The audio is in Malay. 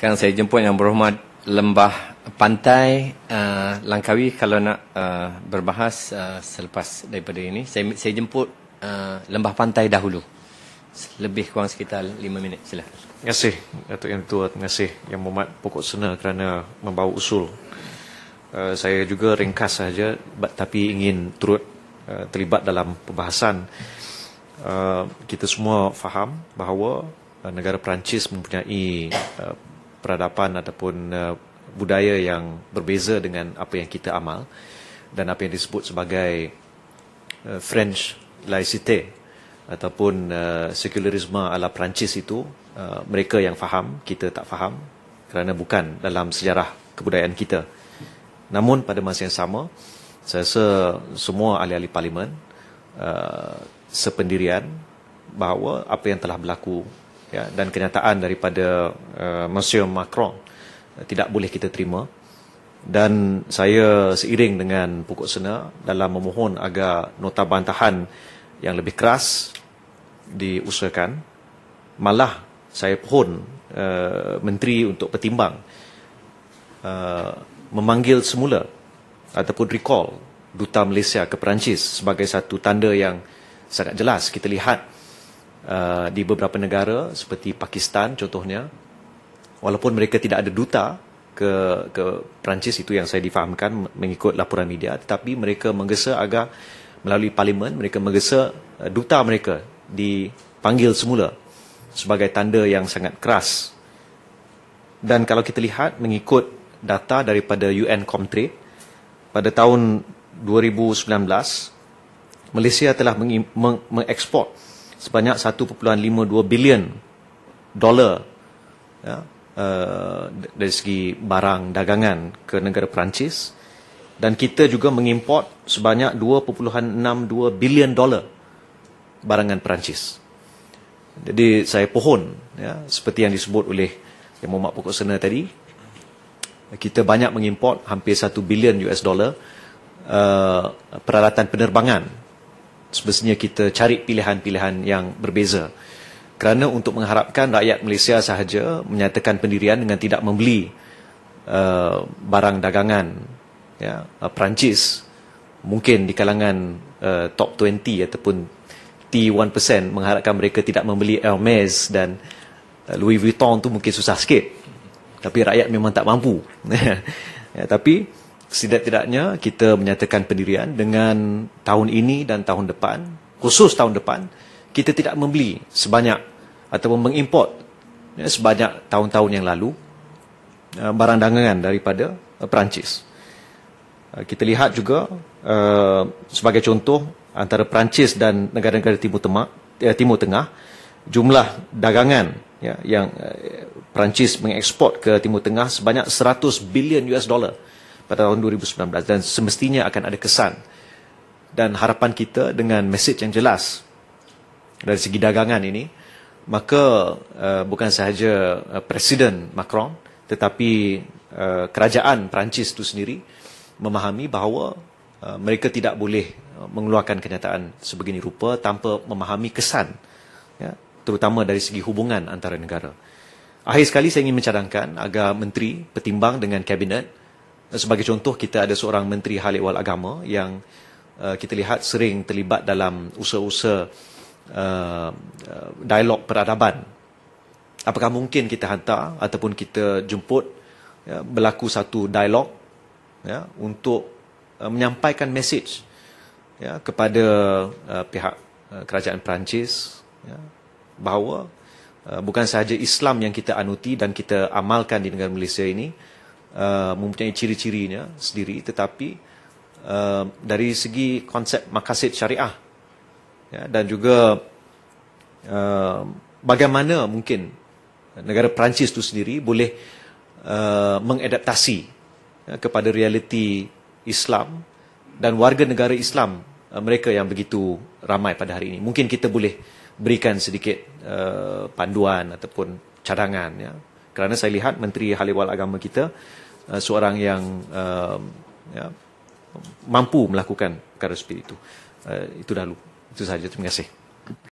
Sekarang saya jemput Yang Berhormat Lembah Pantai Langkawi kalau nak berbahas selepas daripada ini. Saya jemput Lembah Pantai dahulu. Lebih kurang sekitar 5 minit. Silakan. Terima kasih Datuk Yang Tua, terima kasih Yang Berhormat Pokok Sena kerana membawa usul. Saya juga ringkas saja tapi ingin turut terlibat dalam perbahasan. Kita semua faham bahawa negara Perancis mempunyai peradaban ataupun budaya yang berbeza dengan apa yang kita amal dan apa yang disebut sebagai French laïcité ataupun sekularisme ala Perancis itu mereka yang faham, kita tak faham kerana bukan dalam sejarah kebudayaan kita. Namun pada masa yang sama, saya rasa semua ahli-ahli parlimen sependirian bahawa apa yang telah berlaku dan kenyataan daripada Monsieur Macron tidak boleh kita terima. Dan saya seiring dengan Pokok Sena dalam memohon agar nota bantahan yang lebih keras diusahakan. Malah saya pohon Menteri untuk pertimbang memanggil semula ataupun recall Duta Malaysia ke Perancis sebagai satu tanda yang sangat jelas. Kita lihat di beberapa negara seperti Pakistan contohnya, walaupun mereka tidak ada duta ke Perancis, itu yang saya difahamkan mengikut laporan media, tetapi mereka menggesa agar melalui parlimen mereka menggesa duta mereka dipanggil semula sebagai tanda yang sangat keras. Dan kalau kita lihat mengikut data daripada UN Comtrade, pada tahun 2019 Malaysia telah mengekspor sebanyak 1.52 bilion dolar dari segi barang dagangan ke negara Perancis, dan kita juga mengimport sebanyak 2.62 bilion dolar barangan Perancis. Jadi saya pohon seperti yang disebut oleh Yang Berhormat Pokok Sena tadi, kita banyak mengimport hampir 1 bilion US dollar peralatan penerbangan. Semestinya kita cari pilihan-pilihan yang berbeza. Kerana untuk mengharapkan rakyat Malaysia sahaja menyatakan pendirian dengan tidak membeli barang dagangan Perancis, mungkin di kalangan top 20 ataupun T1% mengharapkan mereka tidak membeli Hermes dan Louis Vuitton tu mungkin susah sikit. Tapi rakyat memang tak mampu. Tapi setidak-tidaknya kita menyatakan pendirian dengan tahun ini dan tahun depan, khusus tahun depan, kita tidak membeli sebanyak ataupun mengimport sebanyak tahun-tahun yang lalu barang dagangan daripada Perancis. Kita lihat juga sebagai contoh antara Perancis dan negara-negara Timur Tengah, jumlah dagangan yang Perancis mengeksport ke Timur Tengah sebanyak 100 bilion US dollar pada tahun 2019, dan semestinya akan ada kesan dan harapan kita dengan mesej yang jelas dari segi dagangan ini. Maka bukan sahaja Presiden Macron tetapi kerajaan Perancis itu sendiri memahami bahawa mereka tidak boleh mengeluarkan kenyataan sebegini rupa tanpa memahami kesan, terutama dari segi hubungan antara negara. Akhir sekali saya ingin mencadangkan agar menteri pertimbang dengan kabinet. Sebagai contoh, kita ada seorang Menteri Hal Ehwal Agama yang kita lihat sering terlibat dalam usaha-usaha dialog peradaban. Apakah mungkin kita hantar ataupun kita jemput berlaku satu dialog untuk menyampaikan mesej kepada pihak kerajaan Perancis bahawa bukan sahaja Islam yang kita anuti dan kita amalkan di negara Malaysia ini mempunyai ciri-cirinya sendiri, tetapi dari segi konsep maqasid syariah dan juga bagaimana mungkin negara Perancis itu sendiri boleh mengadaptasi kepada realiti Islam dan warga negara Islam mereka yang begitu ramai pada hari ini. Mungkin kita boleh berikan sedikit panduan ataupun cadangan, kerana saya lihat Menteri Hal Ehwal Agama kita seorang yang mampu melakukan perkara seperti itu. Itu dahulu. Itu sahaja. Terima kasih.